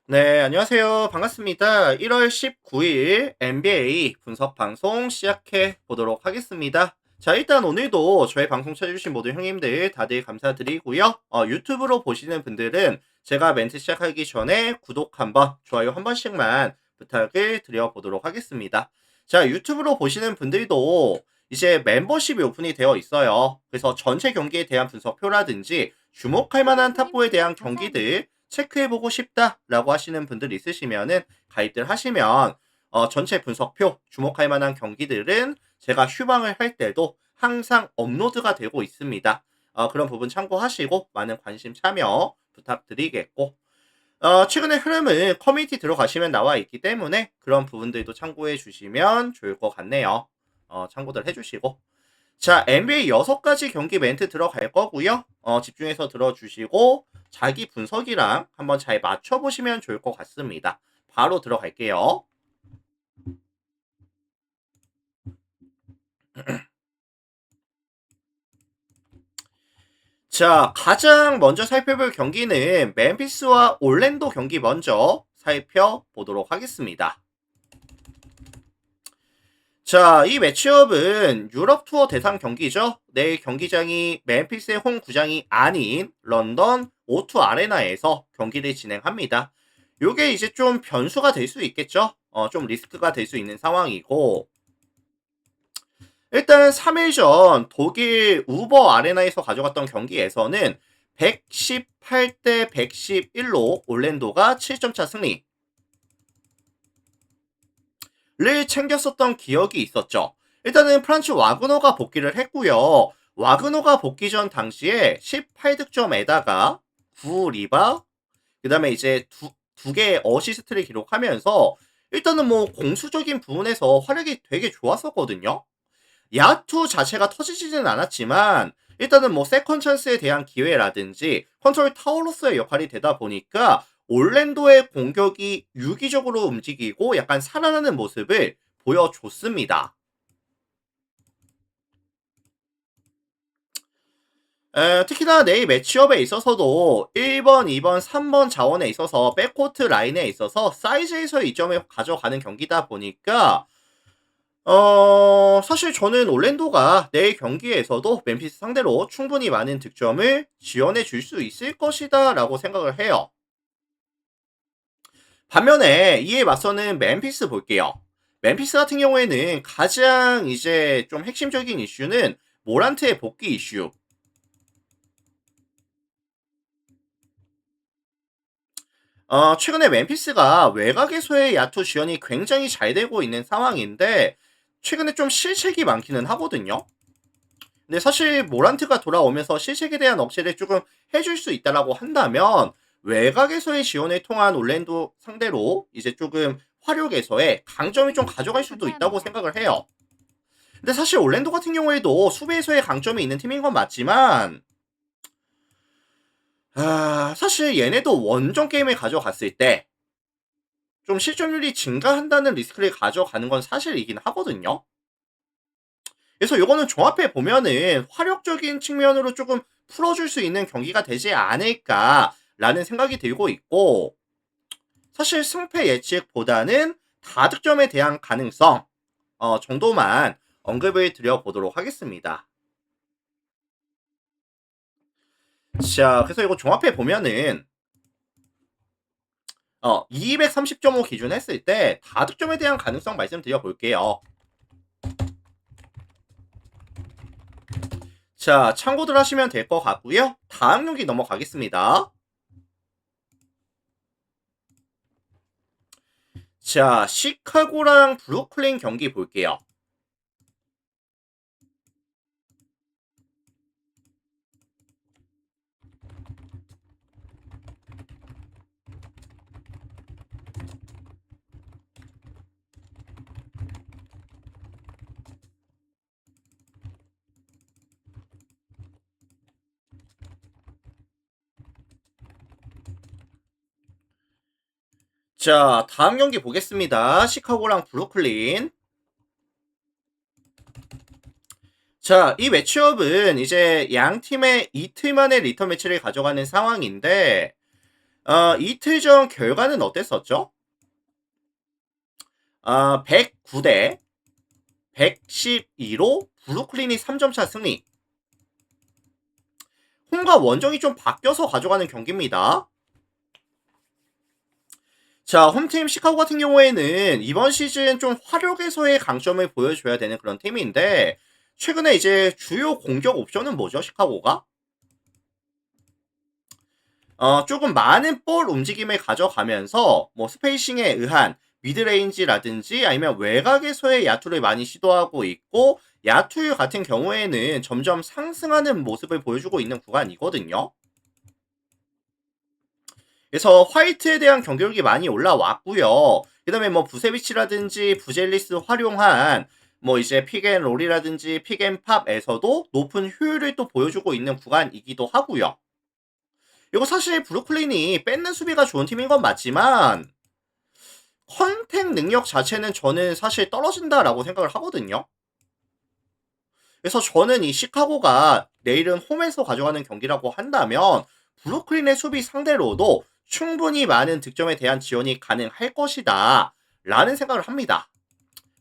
네, 안녕하세요. 반갑습니다. 1월 19일 NBA 분석 방송 시작해 보도록 하겠습니다. 자, 일단 오늘도 저희 방송 찾아주신 모든 형님들 다들 감사드리고요. 유튜브로 보시는 분들은 제가 멘트 시작하기 전에 구독 한번, 좋아요 한 번씩만 부탁을 드려보도록 하겠습니다. 자, 유튜브로 보시는 분들도 이제 멤버십이 오픈이 되어 있어요. 그래서 전체 경기에 대한 분석표라든지 주목할 만한 탑4에 대한 경기들 체크해보고 싶다라고 하시는 분들 있으시면은 가입들 하시면 전체 분석표 주목할 만한 경기들은 제가 휴방을 할 때도 항상 업로드가 되고 있습니다. 그런 부분 참고하시고 많은 관심 참여 부탁드리겠고 최근의 흐름을 커뮤니티 들어가시면 나와 있기 때문에 그런 부분들도 참고해 주시면 좋을 것 같네요. 참고들 해주시고 자, NBA 6가지 경기 멘트 들어갈 거고요. 집중해서 들어주시고 자기 분석이랑 한번 잘 맞춰보시면 좋을 것 같습니다. 바로 들어갈게요. 자, 가장 먼저 살펴볼 경기는 멤피스와 올랜도 경기 먼저 살펴보도록 하겠습니다. 자, 이 매치업은 유럽 투어 대상 경기죠. 내일 경기장이 멤피스의 홈 구장이 아닌 런던 O2 아레나에서 경기를 진행합니다. 요게 이제 좀 변수가 될 수 있겠죠. 좀 리스크가 될 수 있는 상황이고 일단 3일 전 독일 우버 아레나에서 가져갔던 경기에서는 118대 111로 올랜도가 7점 차 승리 를 챙겼었던 기억이 있었죠. 일단은 프란츠 와그너가 복귀를 했고요. 와그너가 복귀 전 당시에 18득점에다가 9리바, 그 다음에 이제 두 개의 어시스트를 기록하면서 일단은 뭐 공수적인 부분에서 활약이 되게 좋았었거든요. 야투 자체가 터지지는 않았지만 일단은 뭐 세컨 찬스에 대한 기회라든지 컨트롤 타워로서의 역할이 되다 보니까 올랜도의 공격이 유기적으로 움직이고 약간 살아나는 모습을 보여줬습니다. 특히나 내일 매치업에 있어서도 1번, 2번, 3번 자원에 있어서 백코트 라인에 있어서 사이즈에서의 이점을 가져가는 경기다 보니까 사실 저는 올랜도가 내일 경기에서도 멤피스 상대로 충분히 많은 득점을 지원해 줄 수 있을 것이다 라고 생각을 해요. 반면에 이에 맞서는 멤피스 볼게요. 멤피스 같은 경우에는 가장 이제 좀 핵심적인 이슈는 모란트의 복귀 이슈. 최근에 멤피스가 외곽에서의 야투 지원이 굉장히 잘 되고 있는 상황인데 최근에 좀 실책이 많기는 하거든요. 근데 사실 모란트가 돌아오면서 실책에 대한 억제를 조금 해줄 수 있다라고 한다면 외곽에서의 지원을 통한 올랜도 상대로 이제 조금 화력에서의 강점이 좀 가져갈 수도 있다고 감사합니다. 생각을 해요. 근데 사실 올랜도 같은 경우에도 수비에서의 강점이 있는 팀인 건 맞지만 사실 얘네도 원정 게임에 가져갔을 때 좀 실점률이 증가한다는 리스크를 가져가는 건 사실이긴 하거든요. 그래서 요거는 종합해 보면은 활력적인 측면으로 조금 풀어줄 수 있는 경기가 되지 않을까라는 생각이 들고 있고 사실 승패 예측보다는 다득점에 대한 가능성 정도만 언급을 드려보도록 하겠습니다. 자, 그래서 이거 종합해 보면은 230.5 기준 했을 때 다득점에 대한 가능성 말씀드려 볼게요. 자, 참고들 하시면 될 것 같고요. 다음 경기 넘어가겠습니다. 자, 시카고랑 브루클린 경기 볼게요. 자, 다음 경기 보겠습니다. 시카고랑 브루클린. 자, 이 매치업은 이제 양 팀의 이틀 만에 리턴 매치를 가져가는 상황인데, 이틀 전 결과는 어땠었죠? 109대 112로 브루클린이 3점 차 승리. 홈과 원정이 좀 바뀌어서 가져가는 경기입니다. 자, 홈팀 시카고 같은 경우에는 이번 시즌 좀 화력에서의 강점을 보여줘야 되는 그런 팀인데, 최근에 이제 주요 공격 옵션은 뭐죠, 시카고가? 조금 많은 볼 움직임을 가져가면서 뭐 스페이싱에 의한 미드레인지라든지 아니면 외곽에서의 야투를 많이 시도하고 있고, 야투율 같은 경우에는 점점 상승하는 모습을 보여주고 있는 구간이거든요. 그래서 화이트에 대한 경기력이 많이 올라왔고요. 그다음에 뭐 부세비치라든지 부젤리스 활용한 뭐 이제 픽앤롤이라든지 픽앤팝에서도 높은 효율을 또 보여주고 있는 구간이기도 하고요. 이거 사실 브루클린이 뺏는 수비가 좋은 팀인 건 맞지만 컨택 능력 자체는 저는 사실 떨어진다라고 생각을 하거든요. 그래서 저는 이 시카고가 내일은 홈에서 가져가는 경기라고 한다면 브루클린의 수비 상대로도 충분히 많은 득점에 대한 지원이 가능할 것이다 라는 생각을 합니다.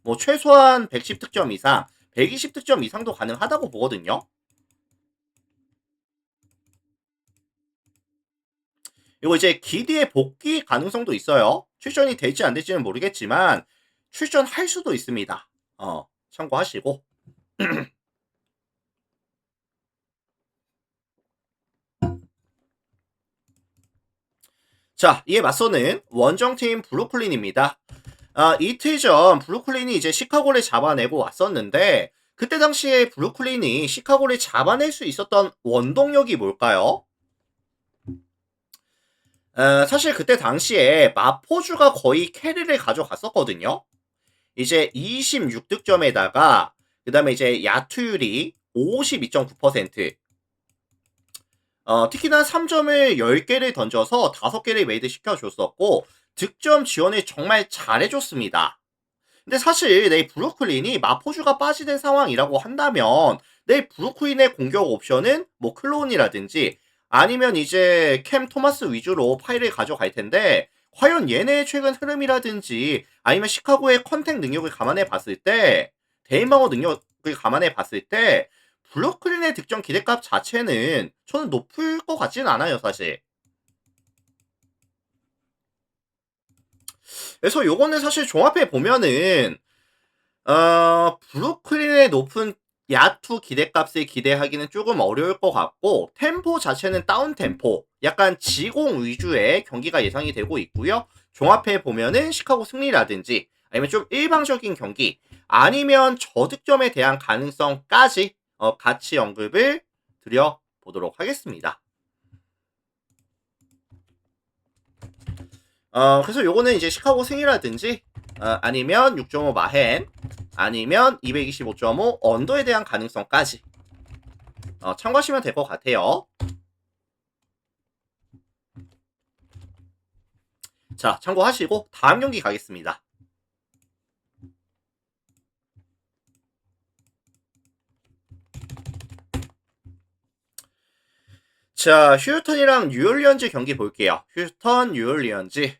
뭐 최소한 110득점 이상, 120득점 이상도 가능하다고 보거든요. 이거 이제 기디의 복귀 가능성도 있어요. 출전이 될지 안 될지는 모르겠지만 출전할 수도 있습니다. 참고하시고. 자, 이에 맞서는 원정팀 브루클린입니다. 이틀 전 브루클린이 이제 시카고를 잡아내고 왔었는데, 그때 당시에 브루클린이 시카고를 잡아낼 수 있었던 원동력이 뭘까요? 사실 그때 당시에 마포주가 거의 캐리를 가져갔었거든요. 이제 26득점에다가 그 다음에 이제 야투율이 52.9%, 특히나 3점을 10개를 던져서 5개를 메이드 시켜줬었고, 득점 지원을 정말 잘해줬습니다. 근데 사실 내일 브루클린이 마포주가 빠지는 상황이라고 한다면 내일 브루클린의 공격 옵션은 뭐 클론이라든지 아니면 이제 캠 토마스 위주로 파일을 가져갈 텐데, 과연 얘네의 최근 흐름이라든지 아니면 시카고의 컨택 능력을 감안해 봤을 때, 대인방어 능력을 감안해 봤을 때 브루클린의 득점 기대값 자체는 저는 높을 것 같지는 않아요, 사실. 그래서 요거는 사실 종합해 보면은 브루클린의 높은 야투 기대값을 기대하기는 조금 어려울 것 같고, 템포 자체는 다운 템포, 약간 지공 위주의 경기가 예상이 되고 있고요. 종합해 보면은 시카고 승리라든지 아니면 좀 일방적인 경기, 아니면 저득점에 대한 가능성까지 같이 언급을 드려보도록 하겠습니다. 그래서 요거는 이제 시카고 승이라든지 아니면 6.5 마헨, 아니면 225.5 언더에 대한 가능성까지 참고하시면 될 것 같아요. 자, 참고하시고 다음 경기 가겠습니다. 자, 휴스턴이랑 뉴올리언즈 경기 볼게요. 휴스턴, 뉴올리언즈.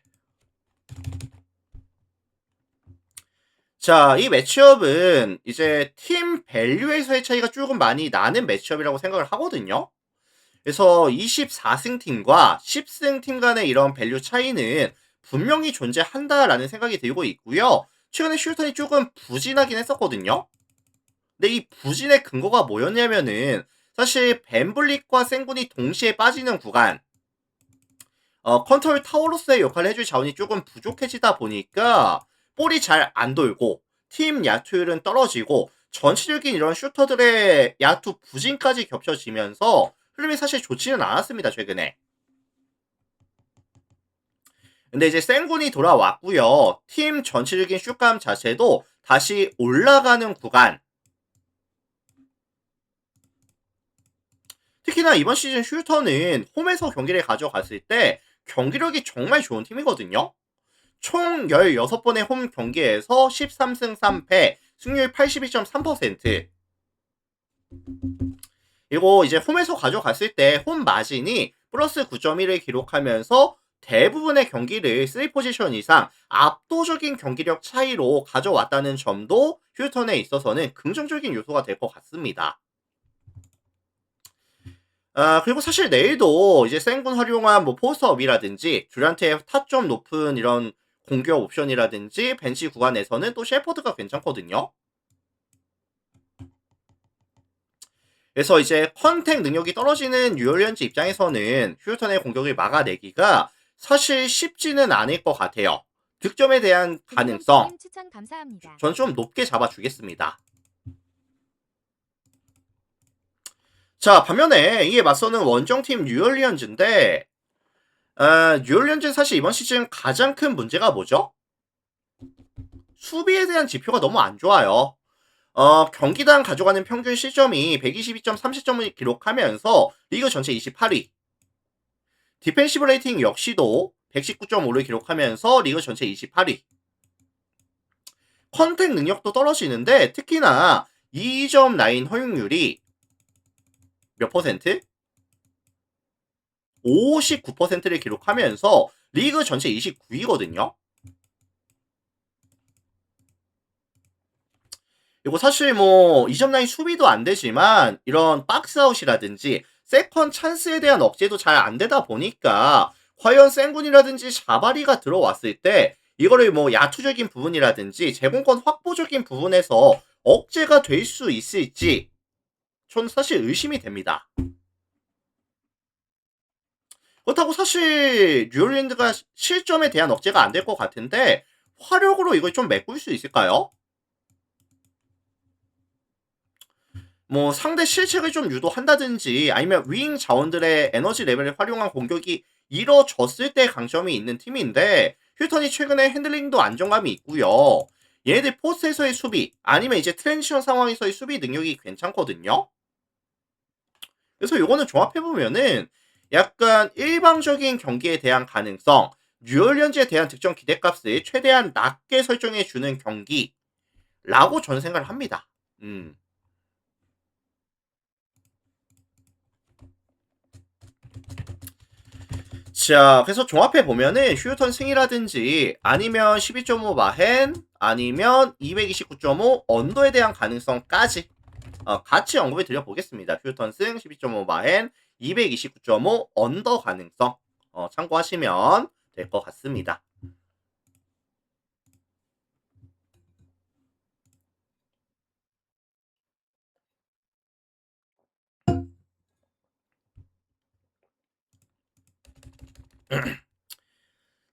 자, 이 매치업은 이제 팀 밸류에서의 차이가 조금 많이 나는 매치업이라고 생각을 하거든요. 그래서 24승 팀과 10승 팀 간의 이런 밸류 차이는 분명히 존재한다라는 생각이 들고 있고요. 최근에 휴스턴이 조금 부진하긴 했었거든요. 근데 이 부진의 근거가 뭐였냐면은 사실 벤블릭과 생군이 동시에 빠지는 구간, 컨트롤 타워로서의 역할을 해줄 자원이 조금 부족해지다 보니까 볼이 잘 안 돌고 팀 야투율은 떨어지고 전체적인 이런 슈터들의 야투 부진까지 겹쳐지면서 흐름이 사실 좋지는 않았습니다, 최근에. 근데 이제 생군이 돌아왔고요. 팀 전체적인 슛감 자체도 다시 올라가는 구간. 특히나 이번 시즌 슈터는 홈에서 경기를 가져갔을 때 경기력이 정말 좋은 팀이거든요. 총 16번의 홈 경기에서 13승 3패, 승률 82.3%. 그리고 이제 홈에서 가져갔을 때 홈 마진이 플러스 9.1을 기록하면서 대부분의 경기를 3포지션 이상 압도적인 경기력 차이로 가져왔다는 점도 휴턴에 있어서는 긍정적인 요소가 될 것 같습니다. 그리고 사실 내일도 이제 생군 활용한 뭐 포스트업이라든지 듀란트의 타점 높은 이런 공격 옵션이라든지 벤치 구간에서는 또 셰퍼드가 괜찮거든요. 그래서 이제 컨택 능력이 떨어지는 뉴올리언즈 입장에서는 휴턴의 공격을 막아내기가 사실 쉽지는 않을 것 같아요. 득점에 대한 가능성 추천 감사합니다. 전 좀 높게 잡아주겠습니다. 자, 반면에 이에 맞서는 원정팀 뉴올리언즈인데 뉴올리언즈는 사실 이번 시즌 가장 큰 문제가 뭐죠? 수비에 대한 지표가 너무 안 좋아요. 경기당 가져가는 평균 실점이 122.30점을 기록하면서 리그 전체 28위. 디펜시브 레이팅 역시도 119.5를 기록하면서 리그 전체 28위. 컨택 능력도 떨어지는데 특히나 2점 라인 허용률이 몇 퍼센트? 59%를 기록하면서 리그 전체 29위거든요. 그리고 사실 뭐 2점 라인 수비도 안 되지만 이런 박스아웃이라든지 세컨 찬스에 대한 억제도 잘 안 되다 보니까 과연 센군이라든지 자바리가 들어왔을 때 이거를 뭐 야투적인 부분이라든지 제공권 확보적인 부분에서 억제가 될 수 있을지 전 사실 의심이 됩니다. 그렇다고 사실 뉴올리언즈가 실점에 대한 억제가 안 될 것 같은데 화력으로 이걸 좀 메꿀 수 있을까요? 뭐 상대 실책을 좀 유도한다든지 아니면 윙 자원들의 에너지 레벨을 활용한 공격이 이뤄졌을 때 강점이 있는 팀인데 휴턴이 최근에 핸들링도 안정감이 있고요. 얘네들 포스트에서의 수비 아니면 이제 트랜지션 상황에서의 수비 능력이 괜찮거든요. 그래서 요거는 종합해보면은 약간 일방적인 경기에 대한 가능성, 뉴올리언즈에 대한 득점 기대값을 최대한 낮게 설정해주는 경기라고 저는 생각을 합니다. 자, 그래서 종합해보면은 휴턴 승이라든지 아니면 12.5 마헨 아니면 229.5 언더에 대한 가능성까지 같이 언급해 드려보겠습니다. 휴턴 승 12.5 마헨 229.5 언더 가능성 참고하시면 될 것 같습니다.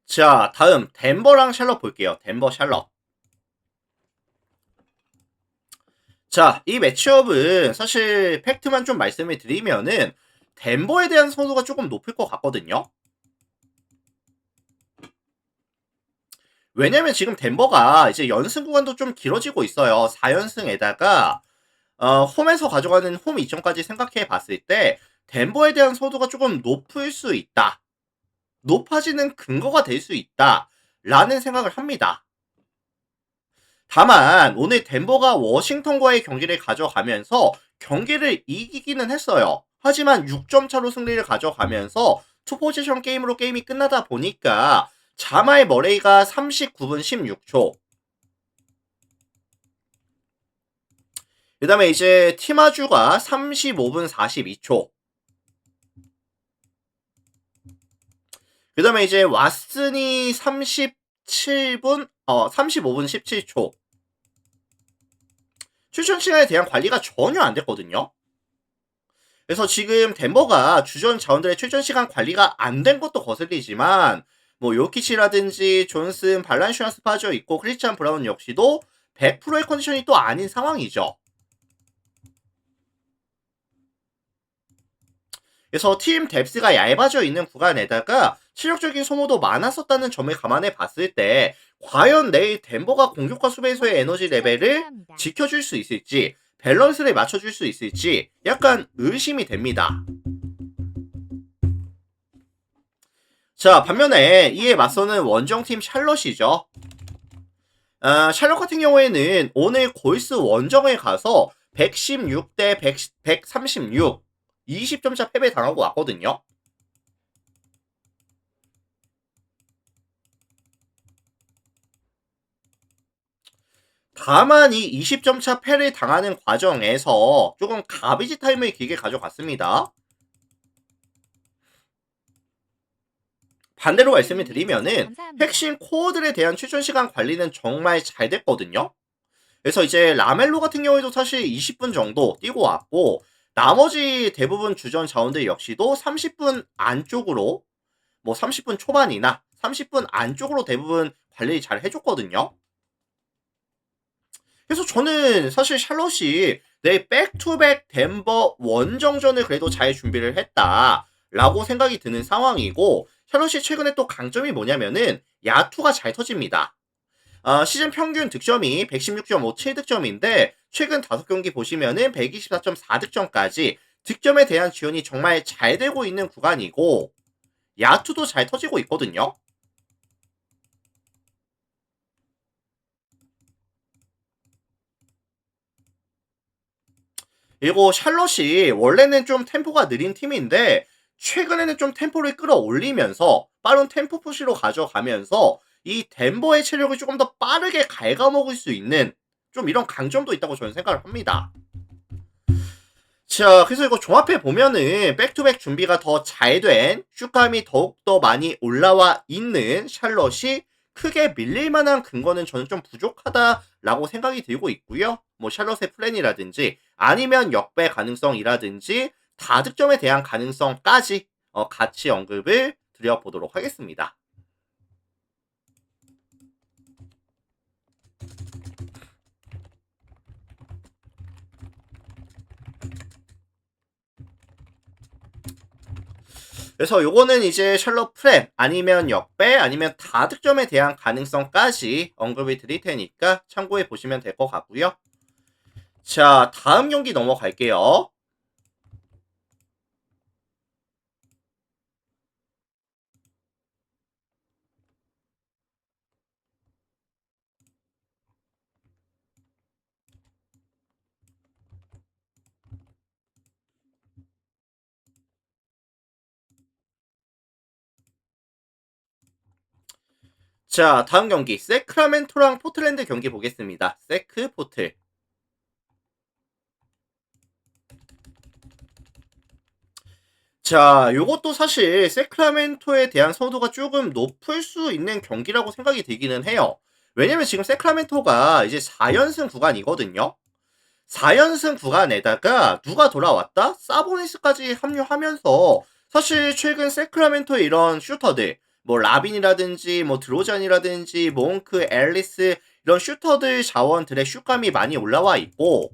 자, 다음 덴버랑 샬럿 볼게요. 덴버 샬럿. 자, 이 매치업은 사실 팩트만 좀 말씀을 드리면은 덴버에 대한 선호가 조금 높을 것 같거든요. 왜냐면 지금 덴버가 이제 연승 구간도 좀 길어지고 있어요. 4연승에다가 홈에서 가져가는 홈 이점까지 생각해 봤을 때 덴버에 대한 선호가 조금 높을 수 있다. 높아지는 근거가 될 수 있다. 라는 생각을 합니다. 다만 오늘 덴버가 워싱턴과의 경기를 가져가면서 경기를 이기기는 했어요. 하지만 6점 차로 승리를 가져가면서 투포지션 게임으로 게임이 끝나다 보니까 자말 머레이가 39분 16초 그 다음에 이제 티마주가 35분 42초 그 다음에 이제 왓슨이 35분 17초 출전 시간에 대한 관리가 전혀 안 됐거든요. 그래서 지금 덴버가 주전 자원들의 출전 시간 관리가 안 된 것도 거슬리지만 뭐 요키치라든지 존슨, 발란슈안스 빠져 있고 크리스찬 브라운 역시도 100%의 컨디션이 또 아닌 상황이죠. 그래서 팀 뎁스가 얇아져 있는 구간에다가 체력적인 소모도 많았었다는 점을 감안해 봤을 때 과연 내일 덴버가 공격과 수비에서의 에너지 레벨을 지켜줄 수 있을지 밸런스를 맞춰줄 수 있을지 약간 의심이 됩니다. 자, 반면에 이에 맞서는 원정팀 샬럿이죠. 샬럿 같은 경우에는 오늘 골스 원정에 가서 116대 136 20점차 패배 당하고 왔거든요. 다만 이 20점 차 패를 당하는 과정에서 조금 가비지 타임을 길게 가져갔습니다. 반대로 말씀을 드리면은 핵심 코어들에 대한 출전 시간 관리는 정말 잘 됐거든요. 그래서 이제 라멜로 같은 경우에도 사실 20분 정도 뛰고 왔고, 나머지 대부분 주전 자원들 역시도 30분 안쪽으로, 뭐 30분 초반이나 30분 안쪽으로 대부분 관리 잘 해줬거든요. 그래서 저는 사실 샬롯이 내 백투백 덴버 원정전을 그래도 잘 준비를 했다라고 생각이 드는 상황이고, 샬롯이 최근에 또 강점이 뭐냐면은 야투가 잘 터집니다. 시즌 평균 득점이 116.57득점인데 최근 5경기 보시면은 124.4득점까지 득점에 대한 지원이 정말 잘 되고 있는 구간이고, 야투도 잘 터지고 있거든요. 그리고 샬롯이 원래는 좀 템포가 느린 팀인데 최근에는 좀 템포를 끌어올리면서 빠른 템포 푸시로 가져가면서 이 덴버의 체력을 조금 더 빠르게 갉아먹을 수 있는 좀 이런 강점도 있다고 저는 생각을 합니다. 자, 그래서 이거 종합해 보면은 백투백 준비가 더 잘 된, 슛감이 더욱더 많이 올라와 있는 샬럿이 크게 밀릴 만한 근거는 저는 좀 부족하다라고 생각이 들고 있고요. 뭐 샬럿의 플랜이라든지 아니면 역배 가능성이라든지 다득점에 대한 가능성까지 같이 언급을 드려보도록 하겠습니다. 그래서 요거는 이제 셜록 프렘 아니면 역배 아니면 다득점에 대한 가능성까지 언급을 드릴 테니까 참고해 보시면 될 것 같고요. 자, 다음 경기 넘어갈게요. 자, 다음 경기 세크라멘토랑 포틀랜드 경기 보겠습니다. 세크 포틀. 자, 요것도 사실 세크라멘토에 대한 선호도가 조금 높을 수 있는 경기라고 생각이 들기는 해요. 왜냐면 지금 세크라멘토가 이제 4연승 구간이거든요. 4연승 구간에다가 누가 돌아왔다? 사보니스까지 합류하면서 사실 최근 세크라멘토의 이런 슈터들, 뭐 라빈이라든지 뭐 드로잔이라든지 몽크, 앨리스 이런 슈터들 자원들의 슛감이 많이 올라와 있고,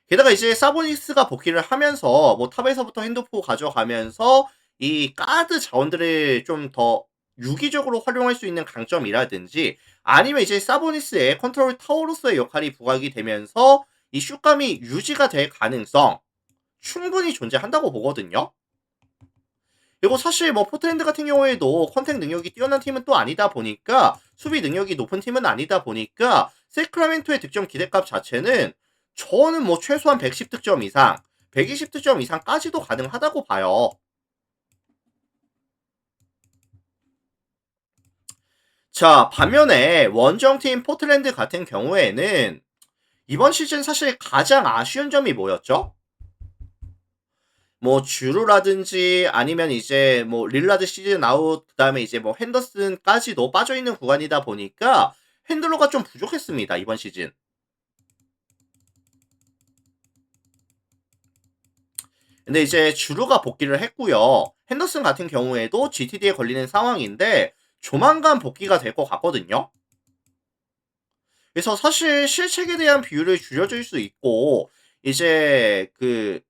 게다가 이제 사보니스가 복귀를 하면서 뭐 탑에서부터 핸드포 가져가면서 이 가드 자원들을 좀 더 유기적으로 활용할 수 있는 강점이라든지 아니면 이제 사보니스의 컨트롤 타워로서의 역할이 부각이 되면서 이 슛감이 유지가 될 가능성 충분히 존재한다고 보거든요. 그리고 사실 뭐 포트랜드 같은 경우에도 컨택 능력이 뛰어난 팀은 또 아니다 보니까 수비 능력이 높은 팀은 아니다 보니까 세크라멘토의 득점 기대값 자체는 저는 뭐 최소한 110득점 이상, 120득점 이상까지도 가능하다고 봐요. 자, 반면에 원정팀 포틀랜드 같은 경우에는 이번 시즌 사실 가장 아쉬운 점이 뭐였죠? 뭐 주루라든지 아니면 이제 뭐 릴라드 시즌 아웃 그다음에 이제 뭐 핸더슨까지도 빠져 있는 구간이다 보니까 핸들러가 좀 부족했습니다, 이번 시즌. 근데 이제 주루가 복귀를 했고요. 핸더슨 같은 경우에도 GTD에 걸리는 상황인데 조만간 복귀가 될 것 같거든요. 그래서 사실 실책에 대한 비율을 줄여줄 수 있고 이제 그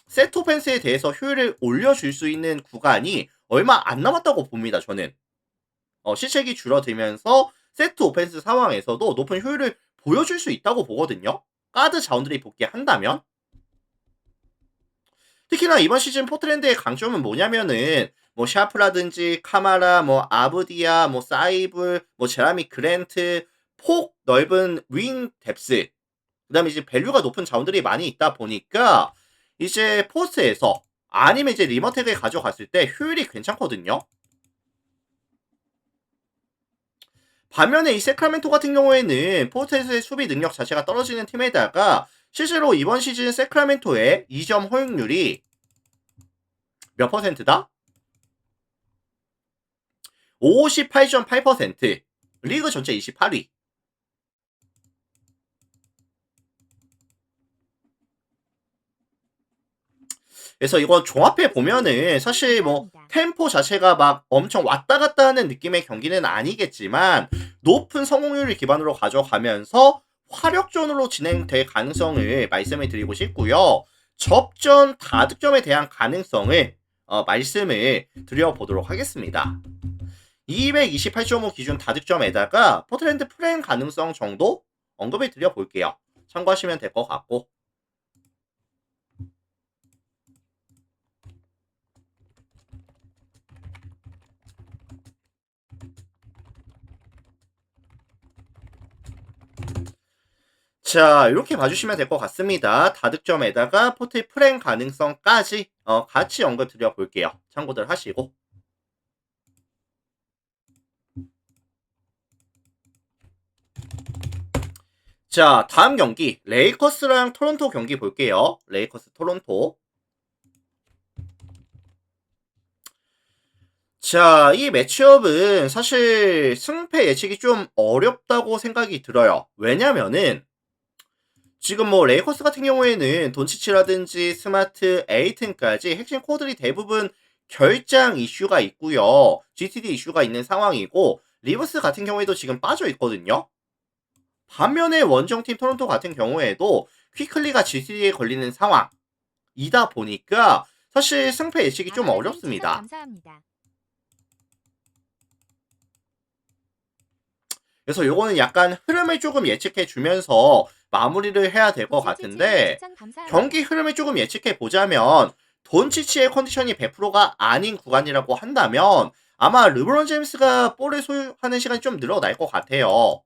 세트 오펜스에 대해서 효율을 올려줄 수 있는 구간이 얼마 안 남았다고 봅니다, 저는. 실책이 줄어들면서 세트 오펜스 상황에서도 높은 효율을 보여줄 수 있다고 보거든요. 가드 자원들이 복귀한다면. 특히나 이번 시즌 포트랜드의 강점은 뭐냐면은 뭐 샤프라든지 카마라, 뭐 아브디아, 뭐 사이블, 뭐 제라미 그랜트, 폭 넓은 윙 뎁스, 그다음에 이제 밸류가 높은 자원들이 많이 있다 보니까 이제 포스트에서 아니면 이제 리머텍을 가져갔을 때 효율이 괜찮거든요. 반면에 이 세크라멘토 같은 경우에는 포르테스의 수비 능력 자체가 떨어지는 팀에다가 실제로 이번 시즌 세크라멘토의 2점 허용률이 몇 퍼센트다? 58.8%. 리그 전체 28위. 그래서 이거 종합해 보면은 사실 뭐 템포 자체가 막 엄청 왔다 갔다 하는 느낌의 경기는 아니겠지만 높은 성공률을 기반으로 가져가면서 화력전으로 진행될 가능성을 말씀을 드리고 싶고요. 접전 다득점에 대한 가능성을 말씀을 드려보도록 하겠습니다. 228.5 기준 다득점에다가 포트랜드 프랭 가능성 정도 언급을 드려볼게요. 참고하시면 될 것 같고. 자, 이렇게 봐주시면 될 것 같습니다. 다득점에다가 포트 프랭 가능성까지 같이 언급 드려볼게요. 참고들 하시고. 자, 다음 경기 레이커스랑 토론토 경기 볼게요. 레이커스 토론토. 자, 이 매치업은 사실 승패 예측이 좀 어렵다고 생각이 들어요. 왜냐면은 지금 뭐 레이커스 같은 경우에는 돈치치라든지 스마트, 에이튼까지 핵심 코드들이 대부분 결장 이슈가 있고요. GTD 이슈가 있는 상황이고 리브스 같은 경우에도 지금 빠져 있거든요. 반면에 원정팀 토론토 같은 경우에도 퀴클리가 GTD에 걸리는 상황이다 보니까 사실 승패 예측이 좀 어렵습니다. 그래서 요거는 약간 흐름을 조금 예측해 주면서 마무리를 해야 될 것 같은데 경기 흐름을 조금 예측해 보자면 돈치치의 컨디션이 100%가 아닌 구간이라고 한다면 아마 르브론 제임스가 볼을 소유하는 시간이 좀 늘어날 것 같아요.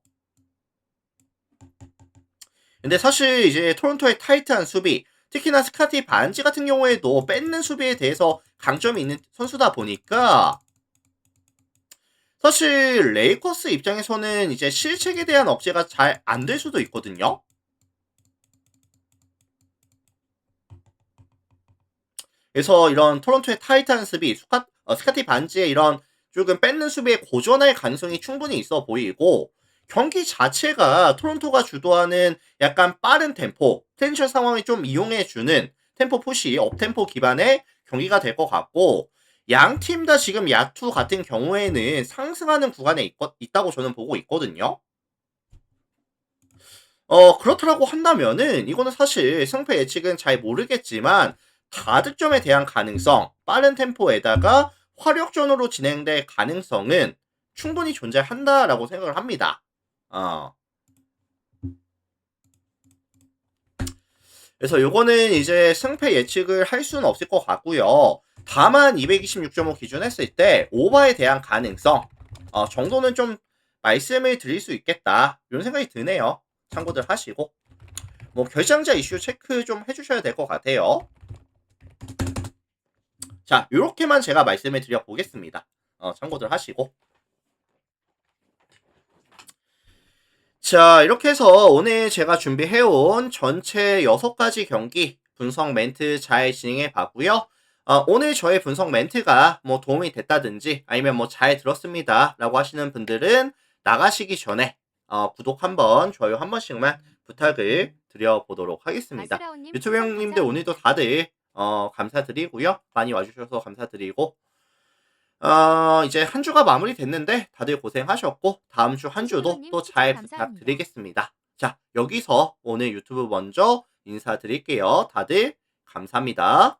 근데 사실 이제 토론토의 타이트한 수비, 특히나 스카티 반지 같은 경우에도 뺏는 수비에 대해서 강점이 있는 선수다 보니까 사실 레이커스 입장에서는 이제 실책에 대한 억제가 잘 안 될 수도 있거든요. 그래서 이런 토론토의 타이탄 수비, 스카티 반지의 이런 조금 뺏는 수비에 고전할 가능성이 충분히 있어 보이고 경기 자체가 토론토가 주도하는 약간 빠른 템포, 텐션 상황을 좀 이용해주는 템포 푸시, 업템포 기반의 경기가 될 것 같고 양 팀 다 지금 야투 같은 경우에는 상승하는 구간에 있다고 저는 보고 있거든요. 그렇다라고 한다면은 이거는 사실 승패 예측은 잘 모르겠지만 다득점에 대한 가능성, 빠른 템포에다가 화력전으로 진행될 가능성은 충분히 존재한다라고 생각을 합니다. 어. 그래서 요거는 이제 승패 예측을 할 수는 없을 것 같고요. 다만 226.5 기준 했을 때 오버에 대한 가능성 정도는 좀 말씀을 드릴 수 있겠다. 이런 생각이 드네요. 참고들 하시고 뭐 결장자 이슈 체크 좀 해주셔야 될 것 같아요. 자, 요렇게만 제가 말씀을 드려보겠습니다. 참고들 하시고. 자, 이렇게 해서 오늘 제가 준비해온 전체 6가지 경기 분석 멘트 잘 진행해 봤고요. 오늘 저의 분석 멘트가 뭐 도움이 됐다든지 아니면 뭐 잘 들었습니다 라고 하시는 분들은 나가시기 전에 구독 한번, 좋아요 한 번씩만 부탁을 드려보도록 하겠습니다. 유튜브 형님들 오늘도 다들 감사드리고요. 많이 와주셔서 감사드리고 이제 한 주가 마무리됐는데 다들 고생하셨고 다음 주 한 주도 또 잘 부탁드리겠습니다. 자, 여기서 오늘 유튜브 먼저 인사드릴게요. 다들 감사합니다.